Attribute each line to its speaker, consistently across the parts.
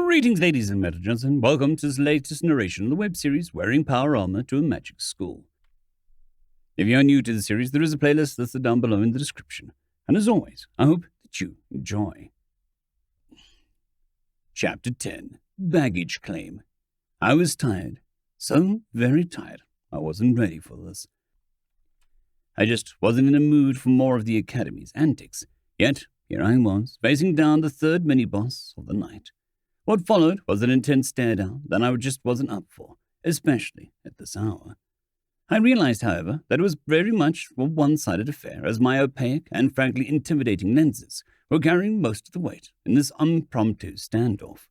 Speaker 1: Greetings, ladies and gentlemen, and welcome to this latest narration of the web series Wearing Power Armor to a Magic School. If you are new to the series, there is a playlist that's down below in the description. And as always, I hope that you enjoy. Chapter 10, Baggage Claim. I was tired. So very tired. I wasn't ready for this. I just wasn't in a mood for more of the Academy's antics. Yet, here I was, facing down the third mini-boss of the night. What followed was an intense stare-down that I just wasn't up for, especially at this hour. I realized, however, that it was very much a one-sided affair, as my opaque and frankly intimidating lenses were carrying most of the weight in this impromptu standoff.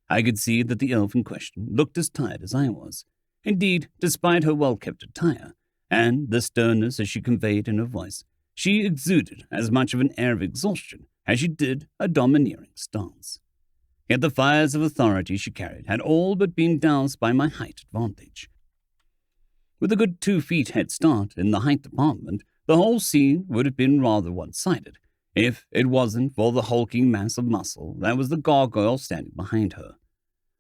Speaker 1: I could see that the elf in question looked as tired as I was. Indeed, despite her well-kept attire, and the sternness as she conveyed in her voice, she exuded as much of an air of exhaustion as she did a domineering stance. Yet the fires of authority she carried had all but been doused by my height advantage. With a good 2 feet head start in the height department, the whole scene would have been rather one-sided, if it wasn't for the hulking mass of muscle that was the gargoyle standing behind her.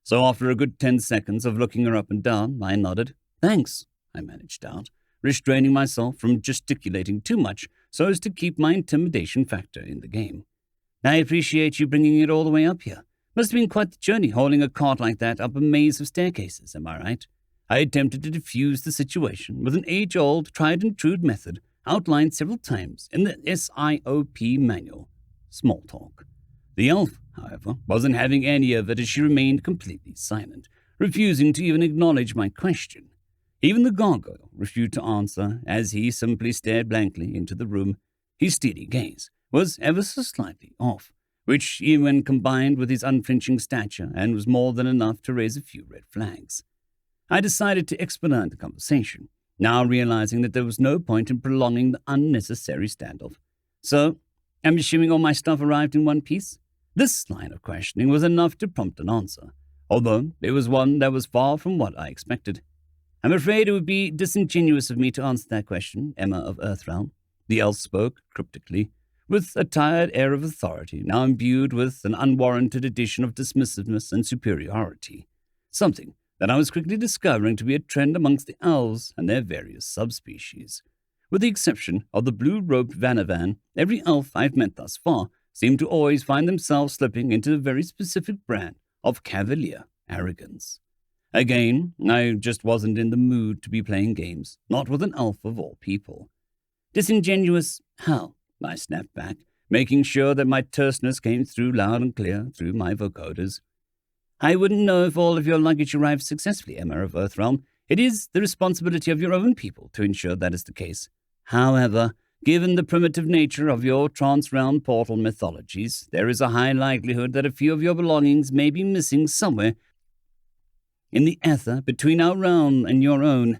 Speaker 1: So after a good 10 seconds of looking her up and down, I nodded. "Thanks," I managed out, restraining myself from gesticulating too much so as to keep my intimidation factor in the game. "I appreciate you bringing it all the way up here. Must have been quite the journey hauling a cart like that up a maze of staircases, am I right?" I attempted to diffuse the situation with an age-old, tried-and-true method outlined several times in the SIOP manual. Small talk. The elf, however, wasn't having any of it as she remained completely silent, refusing to even acknowledge my question. Even the gargoyle refused to answer as he simply stared blankly into the room. His steady gaze was ever so slightly off, which, even when combined with his unflinching stature, and was more than enough to raise a few red flags. I decided to expedite the conversation, now realizing that there was no point in prolonging the unnecessary standoff. "So, I'm assuming all my stuff arrived in one piece?" This line of questioning was enough to prompt an answer, although it was one that was far from what I expected. "I'm afraid it would be disingenuous of me to answer that question, Emma of Earthrealm," the elf spoke cryptically, with a tired air of authority, now imbued with an unwarranted addition of dismissiveness and superiority, something that I was quickly discovering to be a trend amongst the elves and their various subspecies. With the exception of the blue-robed Vanavan, every elf I've met thus far seemed to always find themselves slipping into a very specific brand of cavalier arrogance. Again, I just wasn't in the mood to be playing games, not with an elf of all people. "Disingenuous? How?" I snapped back, making sure that my terseness came through loud and clear through my vocoders. "I wouldn't know if all of your luggage arrived successfully, Emma of Earthrealm. It is the responsibility of your own people to ensure that is the case. However, given the primitive nature of your trans-realm portal mythologies, there is a high likelihood that a few of your belongings may be missing somewhere in the ether between our realm and your own.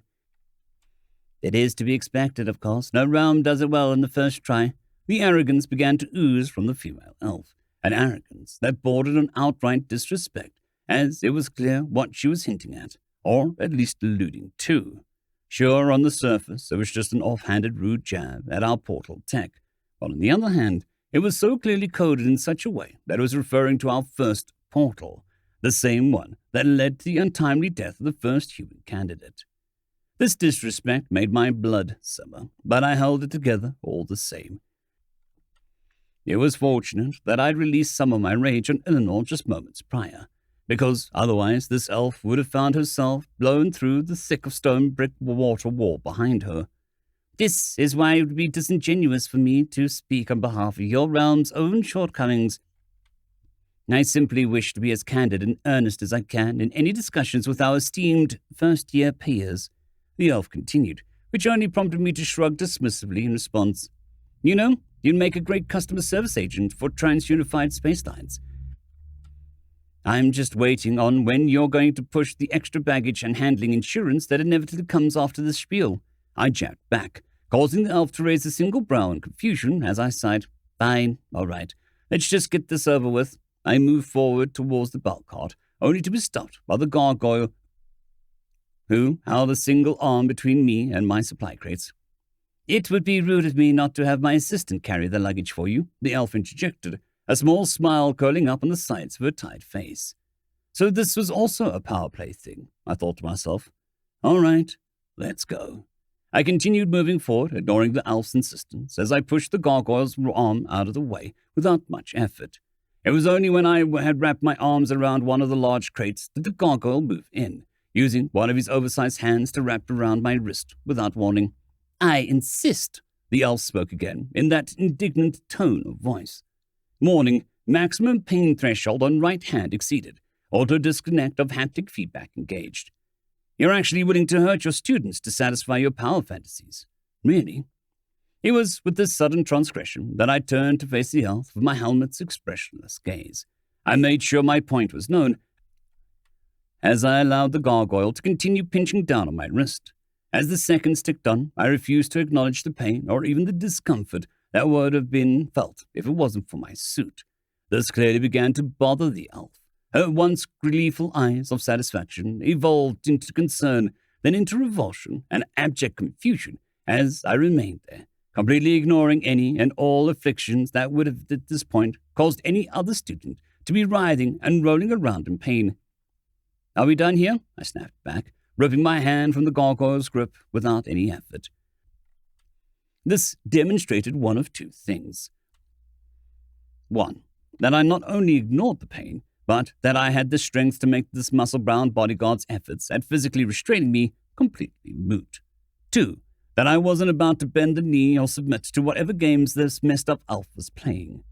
Speaker 1: It is to be expected, of course. No realm does it well in the first try." The arrogance began to ooze from the female elf, an arrogance that bordered on outright disrespect, as it was clear what she was hinting at, or at least alluding to. Sure, on the surface, it was just an offhanded rude jab at our portal tech, while on the other hand, it was so clearly coded in such a way that it was referring to our first portal, the same one that led to the untimely death of the first human candidate. This disrespect made my blood simmer, but I held it together all the same. It was fortunate that I'd released some of my rage on Eleanor just moments prior, because otherwise this elf would have found herself blown through the thick of stone brick water wall behind her. "This is why it would be disingenuous for me to speak on behalf of your realm's own shortcomings. I simply wish to be as candid and earnest as I can in any discussions with our esteemed first-year peers," the elf continued, which only prompted me to shrug dismissively in response. "You know, you'd make a great customer service agent for Trans-Unified Space Lines. I'm just waiting on when you're going to push the extra baggage and handling insurance that inevitably comes after the spiel," I jabbed back, causing the elf to raise a single brow in confusion as I sighed. "Fine, all right. Let's just get this over with." I moved forward towards the bulk cart, only to be stopped by the gargoyle, who held a single arm between me and my supply crates. "It would be rude of me not to have my assistant carry the luggage for you," the elf interjected, a small smile curling up on the sides of her tight face. So this was also a power play thing, I thought to myself. All right, let's go. I continued moving forward, ignoring the elf's insistence, as I pushed the gargoyle's arm out of the way without much effort. It was only when I had wrapped my arms around one of the large crates that the gargoyle moved in, using one of his oversized hands to wrap around my wrist without warning. I insist, the elf spoke again, in that indignant tone of voice. Warning, maximum pain threshold on right hand exceeded. Auto disconnect of haptic feedback engaged. You're actually willing to hurt your students to satisfy your power fantasies. Really? It was with this sudden transgression that I turned to face the elf with my helmet's expressionless gaze. I made sure my point was known, as I allowed the gargoyle to continue pinching down on my wrist. As the seconds ticked on, I refused to acknowledge the pain or even the discomfort that would have been felt if it wasn't for my suit. This clearly began to bother the elf. Her once gleeful eyes of satisfaction evolved into concern, then into revulsion and abject confusion as I remained there, completely ignoring any and all afflictions that would have at this point caused any other student to be writhing and rolling around in pain. Are we done here? I snapped back, ripping my hand from the gargoyle's grip without any effort. This demonstrated one of two things. One, that I not only ignored the pain, but that I had the strength to make this muscle-bound bodyguard's efforts at physically restraining me completely moot. Two, that I wasn't about to bend the knee or submit to whatever games this messed-up elf was playing.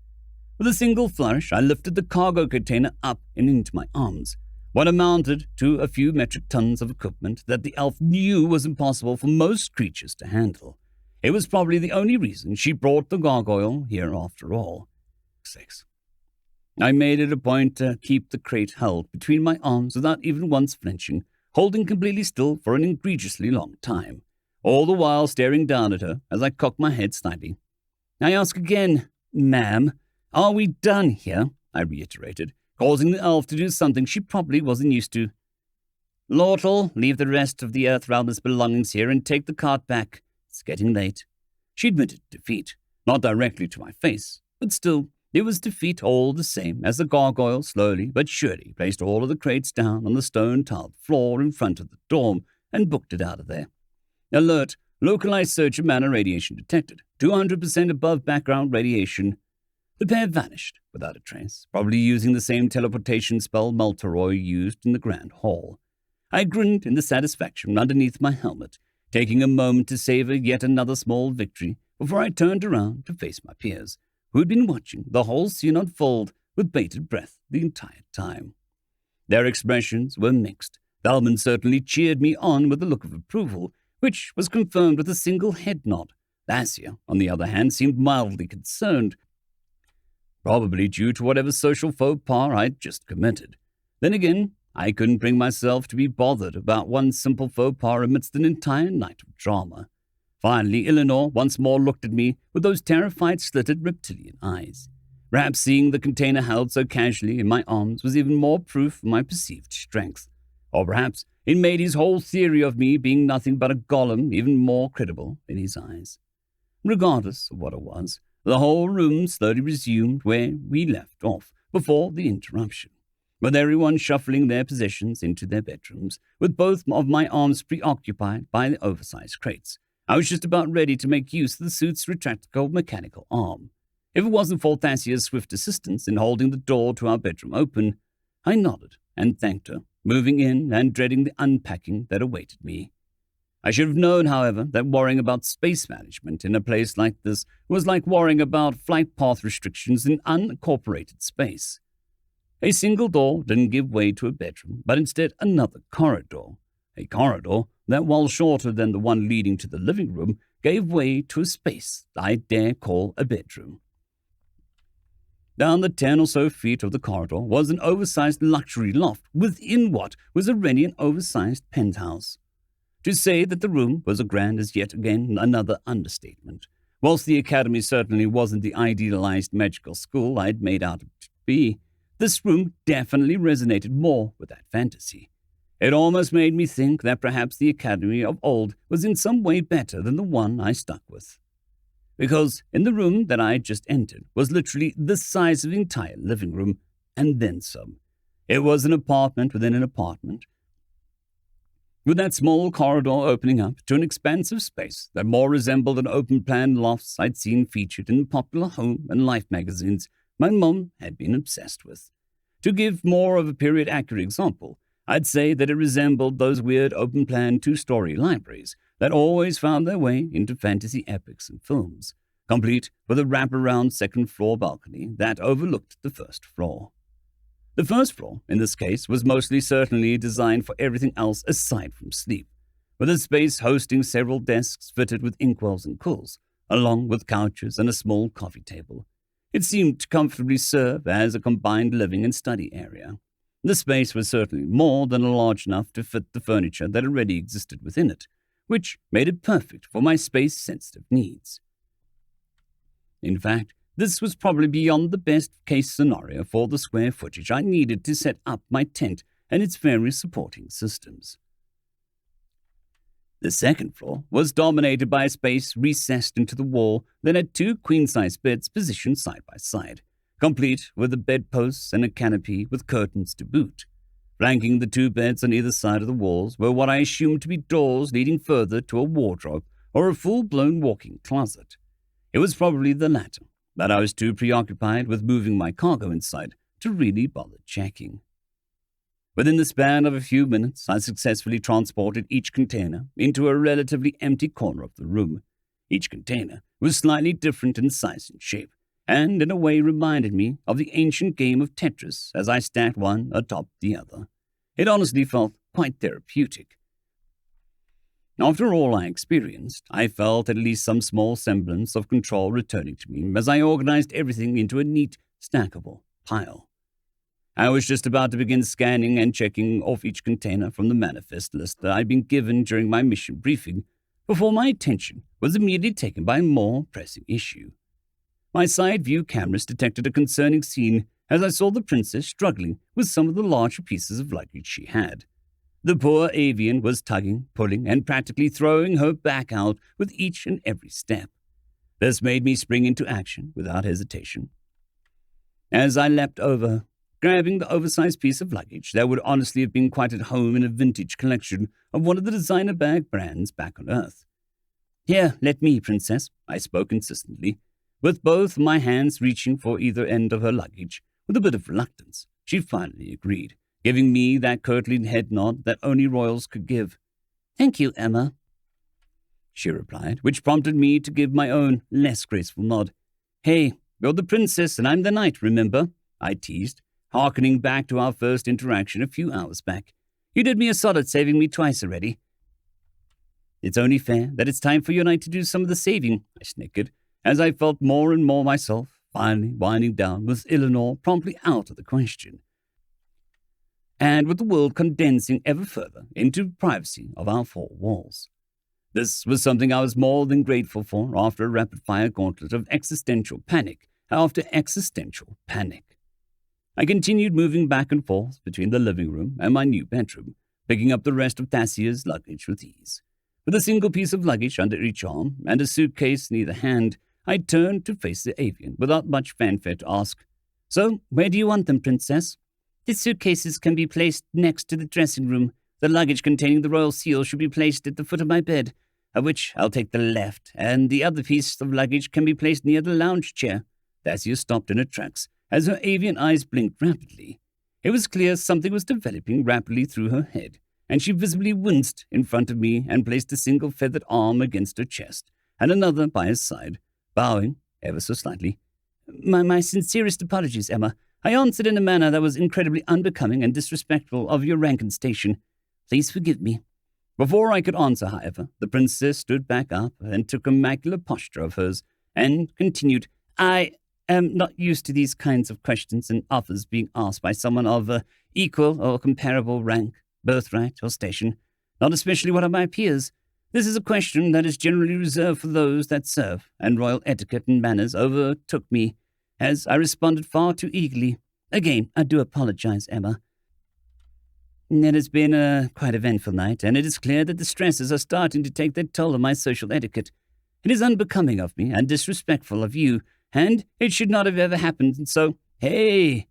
Speaker 1: With a single flourish, I lifted the cargo container up and into my arms, what amounted to a few metric tons of equipment that the elf knew was impossible for most creatures to handle. It was probably the only reason she brought the gargoyle here after all. 6. I made it a point to keep the crate held between my arms without even once flinching, holding completely still for an egregiously long time, all the while staring down at her as I cocked my head slightly. I ask again, ma'am, are we done here? I reiterated, causing the elf to do something she probably wasn't used to. Lortle, leave the rest of the Earth Realm's belongings here and take the cart back. It's getting late. She admitted defeat, not directly to my face, but still, it was defeat all the same as the gargoyle slowly but surely placed all of the crates down on the stone-tiled floor in front of the dorm and booked it out of there. Alert, localized search of mana radiation detected, 200% above background radiation. The pair vanished without a trace, probably using the same teleportation spell Maltaroy used in the Grand Hall. I grinned in the satisfaction underneath my helmet, taking a moment to savor yet another small victory before I turned around to face my peers, who had been watching the whole scene unfold with bated breath the entire time. Their expressions were mixed. Thalman certainly cheered me on with a look of approval, which was confirmed with a single head nod. Lassia, on the other hand, seemed mildly concerned, probably due to whatever social faux pas I'd just committed. Then again, I couldn't bring myself to be bothered about one simple faux pas amidst an entire night of drama. Finally, Eleanor once more looked at me with those terrified, slitted reptilian eyes. Perhaps seeing the container held so casually in my arms was even more proof of my perceived strength. Or perhaps it made his whole theory of me being nothing but a golem even more credible in his eyes. Regardless of what it was, the whole room slowly resumed where we left off before the interruption, with everyone shuffling their possessions into their bedrooms, with both of my arms preoccupied by the oversized crates. I was just about ready to make use of the suit's retractable mechanical arm. If it wasn't for Thassia's swift assistance in holding the door to our bedroom open, I nodded and thanked her, moving in and dreading the unpacking that awaited me. I should have known, however, that worrying about space management in a place like this was like worrying about flight path restrictions in unincorporated space. A single door didn't give way to a bedroom, but instead another corridor. A corridor that, while shorter than the one leading to the living room, gave way to a space I dare call a bedroom. Down the 10 or so feet of the corridor was an oversized luxury loft within what was already an oversized penthouse. To say that the room was as grand as yet again another understatement. Whilst the academy certainly wasn't the idealized magical school I'd made out it to be, this room definitely resonated more with that fantasy. It almost made me think that perhaps the academy of old was in some way better than the one I stuck with. Because in the room that I had just entered was literally the size of the entire living room, and then some. It was an apartment within an apartment, with that small corridor opening up to an expansive space that more resembled an open-plan lofts I'd seen featured in popular home and life magazines my mum had been obsessed with. To give more of a period-accurate example, I'd say that it resembled those weird open-plan two-story libraries that always found their way into fantasy epics and films, complete with a wraparound second-floor balcony that overlooked the first floor. The first floor, in this case, was mostly certainly designed for everything else aside from sleep, with a space hosting several desks fitted with inkwells and quills, along with couches and a small coffee table. It seemed to comfortably serve as a combined living and study area. The space was certainly more than large enough to fit the furniture that already existed within it, which made it perfect for my space-sensitive needs. In fact, this was probably beyond the best-case scenario for the square footage I needed to set up my tent and its various supporting systems. The second floor was dominated by a space recessed into the wall that had 2 queen-size beds positioned side by side, complete with the bedposts and a canopy with curtains to boot. Flanking the 2 beds on either side of the walls were what I assumed to be doors leading further to a wardrobe or a full-blown walk-in closet. It was probably the latter, but I was too preoccupied with moving my cargo inside to really bother checking. Within the span of a few minutes, I successfully transported each container into a relatively empty corner of the room. Each container was slightly different in size and shape, and in a way reminded me of the ancient game of Tetris as I stacked one atop the other. It honestly felt quite therapeutic. After all I experienced, I felt at least some small semblance of control returning to me as I organized everything into a neat, stackable pile. I was just about to begin scanning and checking off each container from the manifest list that I'd been given during my mission briefing before my attention was immediately taken by a more pressing issue. My side view cameras detected a concerning scene as I saw the princess struggling with some of the larger pieces of luggage she had. The poor avian was tugging, pulling, and practically throwing her back out with each and every step. This made me spring into action without hesitation. As I leapt over, grabbing the oversized piece of luggage that would honestly have been quite at home in a vintage collection of one of the designer bag brands back on Earth. "Here, let me, princess," I spoke insistently, with both my hands reaching for either end of her luggage. With a bit of reluctance, she finally agreed, giving me that courtly head nod that only royals could give. "Thank you, Emma," she replied, which prompted me to give my own, less graceful nod. "Hey, you're the princess and I'm the knight, remember?" I teased, hearkening back to our first interaction a few hours back. "You did me a solid saving me twice already." "It's only fair that it's time for your knight to do some of the saving," I snickered, as I felt more and more myself, finally winding down with Eleanor promptly out of the question, and with the world condensing ever further into privacy of our 4 walls. This was something I was more than grateful for after a rapid-fire gauntlet of existential panic after existential panic. I continued moving back and forth between the living room and my new bedroom, picking up the rest of Tassia's luggage with ease. With a single piece of luggage under each arm and a suitcase in either hand, I turned to face the avian without much fanfare to ask, "So, where do you want them, princess?" "The suitcases can be placed next to the dressing room. The luggage containing the royal seal should be placed at the foot of my bed, of which I'll take the left, and the other piece of luggage can be placed near the lounge chair." Tassia stopped in her tracks as her avian eyes blinked rapidly. It was clear something was developing rapidly through her head, and she visibly winced in front of me and placed a single feathered arm against her chest and another by her side, bowing ever so slightly. My sincerest apologies, Emma. I answered in a manner that was incredibly unbecoming and disrespectful of your rank and station. Please forgive me." Before I could answer, however, the princess stood back up and took a immaculate posture of hers and continued, "I am not used to these kinds of questions and offers being asked by someone of equal or comparable rank, birthright, or station, not especially one of my peers. This is a question that is generally reserved for those that serve, and royal etiquette and manners overtook me, as I responded far too eagerly. Again, I do apologize, Emma. It has been a quite eventful night, and it is clear that the stresses are starting to take their toll on my social etiquette. It is unbecoming of me and disrespectful of you, and it should not have ever happened, and so, hey,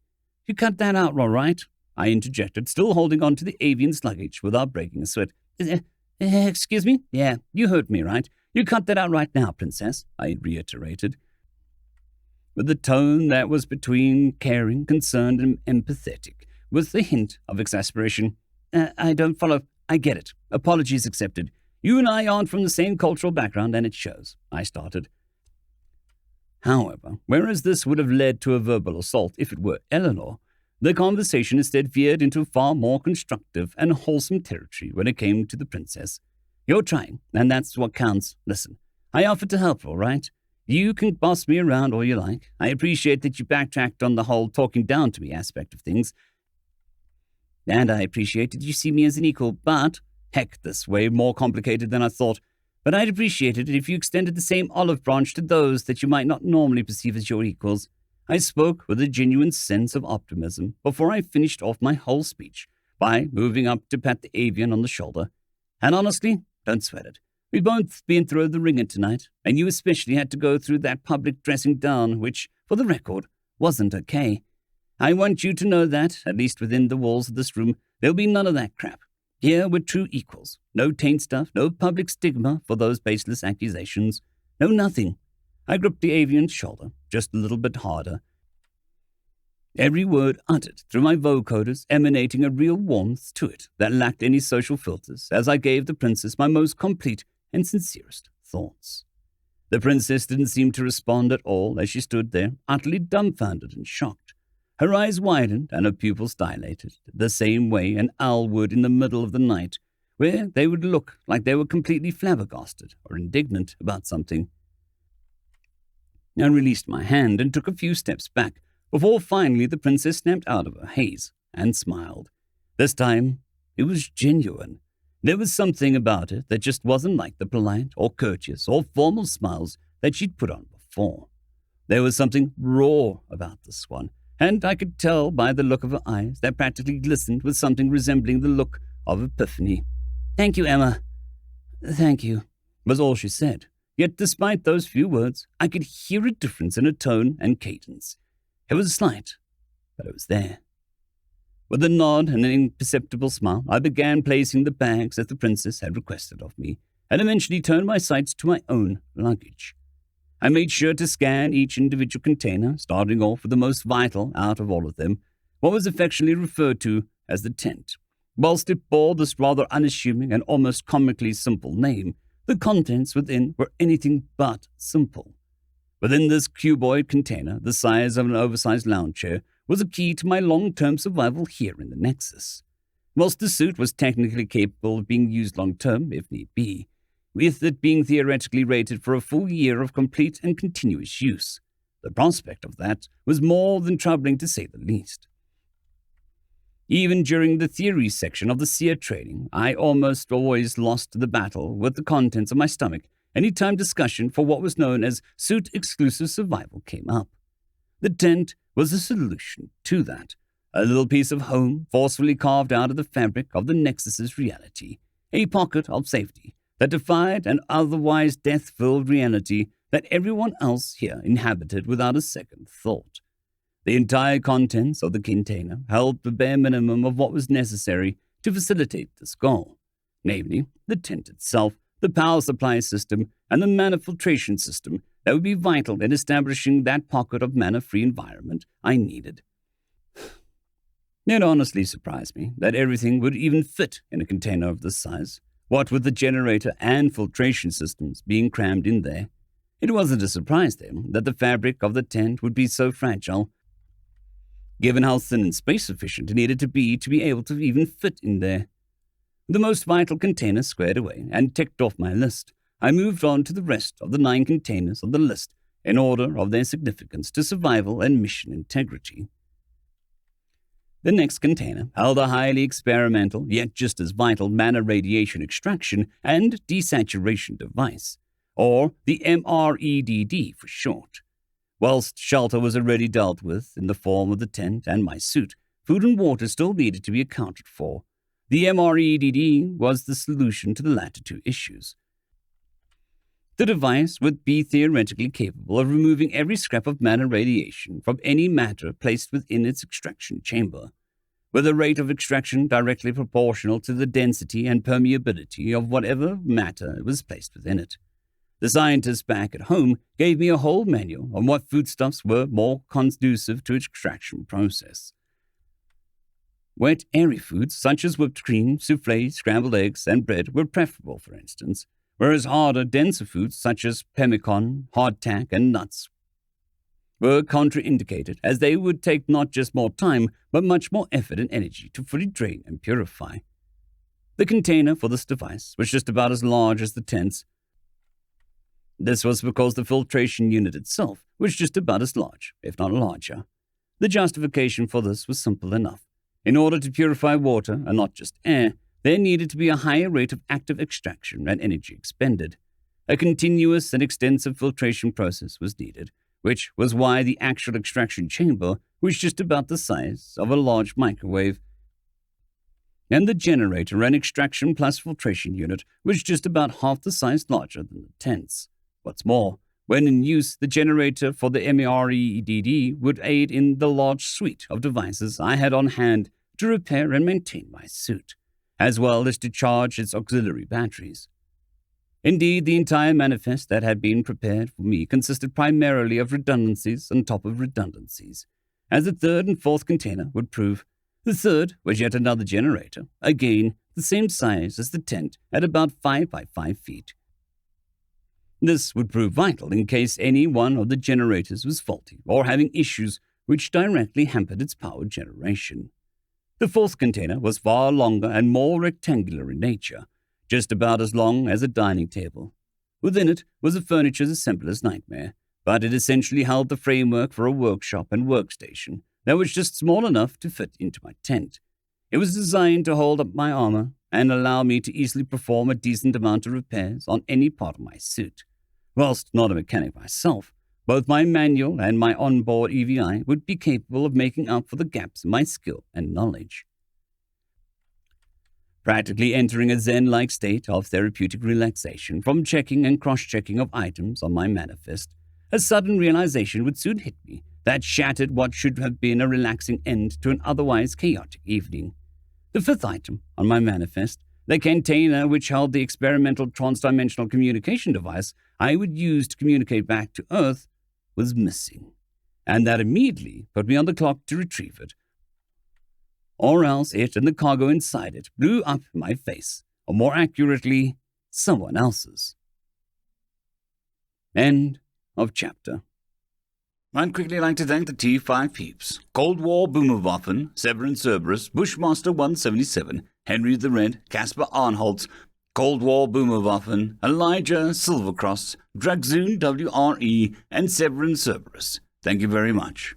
Speaker 1: you cut that out all right." I interjected, still holding on to the avian's luggage without breaking a sweat. Excuse me? Yeah, you heard me, right? You cut that out right now, Princess, I reiterated, with a tone that was between caring, concerned, and empathetic, with a hint of exasperation. I don't follow. I get it. Apologies accepted. You and I aren't from the same cultural background, and it shows, I started. However, whereas this would have led to a verbal assault if it were Eleanor, the conversation instead veered into far more constructive and wholesome territory when it came to the princess. You're trying, and that's what counts. Listen, I offered to help, all right? You can boss me around all you like. I appreciate that you backtracked on the whole talking down to me aspect of things. And I appreciate that you see me as an equal, but, heck, this way more complicated than I thought. But I'd appreciate it if you extended the same olive branch to those that you might not normally perceive as your equals. I spoke with a genuine sense of optimism before I finished off my whole speech by moving up to pat the avian on the shoulder. And honestly, don't sweat it. We've both been through the ringer tonight, and you especially had to go through that public dressing down, which, for the record, wasn't okay. I want you to know that, at least within the walls of this room, there'll be none of that crap. Here we're true equals. No taint stuff, no public stigma for those baseless accusations. No nothing. I gripped the avian's shoulder, just a little bit harder. Every word uttered through my vocoders emanating a real warmth to it that lacked any social filters as I gave the princess my most complete and sincerest thoughts. The princess didn't seem to respond at all as she stood there, utterly dumbfounded and shocked. Her eyes widened and her pupils dilated, the same way an owl would in the middle of the night, where they would look like they were completely flabbergasted or indignant about something. I released my hand and took a few steps back, before finally the princess snapped out of her haze and smiled. This time, it was genuine. There was something about it that just wasn't like the polite or courteous or formal smiles that she'd put on before. There was something raw about this one, and I could tell by the look of her eyes that practically glistened with something resembling the look of epiphany. "Thank you, Emma." "Thank you," was all she said. Yet despite those few words, I could hear a difference in her tone and cadence. It was slight, but it was there. With a nod and an imperceptible smile, I began placing the bags that the princess had requested of me, and eventually turned my sights to my own luggage. I made sure to scan each individual container, starting off with the most vital out of all of them, what was affectionately referred to as the tent. Whilst it bore this rather unassuming and almost comically simple name, the contents within were anything but simple. Within this cuboid container, the size of an oversized lounge chair, was a key to my long-term survival here in the Nexus. Whilst the suit was technically capable of being used long-term, if need be, with it being theoretically rated for a full year of complete and continuous use, the prospect of that was more than troubling to say the least. Even during the theory section of the SEER training, I almost always lost the battle with the contents of my stomach anytime discussion for what was known as suit-exclusive survival came up. The tent was a solution to that, a little piece of home forcefully carved out of the fabric of the Nexus's reality, a pocket of safety that defied an otherwise death-filled reality that everyone else here inhabited without a second thought. The entire contents of the container held the bare minimum of what was necessary to facilitate this goal, namely the tent itself, the power supply system, and the mana filtration system that would be vital in establishing that pocket of mana-free environment I needed. It honestly surprised me that everything would even fit in a container of this size, what with the generator and filtration systems being crammed in there. It wasn't a surprise, then, that the fabric of the tent would be so fragile, given how thin and space-efficient it needed to be able to even fit in there. The most vital container squared away and ticked off my list, I moved on to the rest of the 9 containers on the list in order of their significance to survival and mission integrity. The next container held a highly experimental, yet just as vital mana radiation extraction and desaturation device, or the MREDD for short. Whilst shelter was already dealt with in the form of the tent and my suit, food and water still needed to be accounted for. The MREDD was the solution to the latter two issues. The device would be theoretically capable of removing every scrap of mana radiation from any matter placed within its extraction chamber. with a rate of extraction directly proportional to the density and permeability of whatever matter was placed within it. The scientists back at home gave me a whole manual on what foodstuffs were more conducive to extraction process. Wet, airy foods such as whipped cream, soufflé, scrambled eggs, and bread were preferable, for instance, whereas harder, denser foods such as pemmican, hardtack, and nuts were contraindicated, as they would take not just more time, but much more effort and energy to fully drain and purify. The container for this device was just about as large as the tents. This was because the filtration unit itself was just about as large, if not larger. The justification for this was simple enough. In order to purify water, and not just air, there needed to be a higher rate of active extraction and energy expended. A continuous and extensive filtration process was needed, which was why the actual extraction chamber was just about the size of a large microwave, and the generator and extraction plus filtration unit was just about half the size larger than the tents. What's more, when in use, the generator for the MREDD would aid in the large suite of devices I had on hand to repair and maintain my suit, as well as to charge its auxiliary batteries. Indeed, the entire manifest that had been prepared for me consisted primarily of redundancies on top of redundancies, as the third and fourth container would prove. The third was yet another generator, again the same size as the tent at about 5 by 5 feet. This would prove vital in case any one of the generators was faulty or having issues which directly hampered its power generation. The fourth container was far longer and more rectangular in nature, just about as long as a dining table. Within it was a furniture as simple as nightmare, but it essentially held the framework for a workshop and workstation that was just small enough to fit into my tent. It was designed to hold up my armor and allow me to easily perform a decent amount of repairs on any part of my suit. Whilst not a mechanic myself, both my manual and my onboard EVI would be capable of making up for the gaps in my skill and knowledge. Practically entering a zen-like state of therapeutic relaxation from checking and cross-checking of items on my manifest, a sudden realization would soon hit me that shattered what should have been a relaxing end to an otherwise chaotic evening. The fifth item on my manifest, the container which held the experimental trans-dimensional communication device I would use to communicate back to Earth, was missing, and that immediately put me on the clock to retrieve it, or else it and the cargo inside it blew up in my face, or more accurately, someone else's. End of chapter. I'd quickly like to thank the T5 peeps: Cold War Boomerwaffen, Severin Cerberus, Bushmaster 177, HenryTheRed, Casper Arnholtz, Cold War Boomerwaffen, Elijah Silvercross, Dragzoon W.R.E, and Severin Cerberus. Thank you very much.